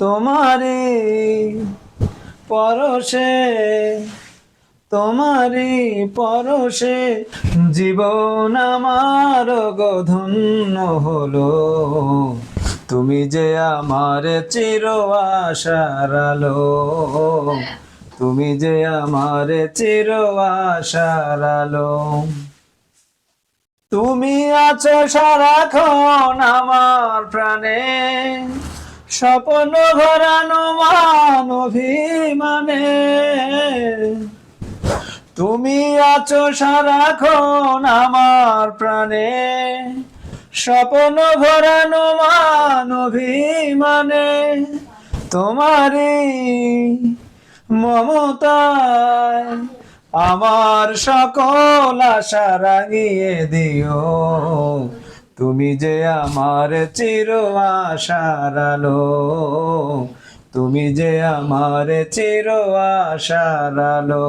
তোমারি পরশে, তোমারি পরশে জীবন আমার গো ধন্য হলো। তুমি যে আমার চির আশার আলো, তুমি যে আমার চির আশার আলো। তুমি আছো সারাক্ষণ আমার প্রাণে, স্বপ্ন ভরানো মান অভিমানে। তুমি আছো সারাক্ষণ আমার প্রাণে, স্বপ্ন ভরানো মান অভিমানে। তোমারই মমতায় আমার সকল আশা রাঙিয়ে দিও। তুমি যে আমার চির আশার আলো, তুমি যে আমার চির আশার আলো।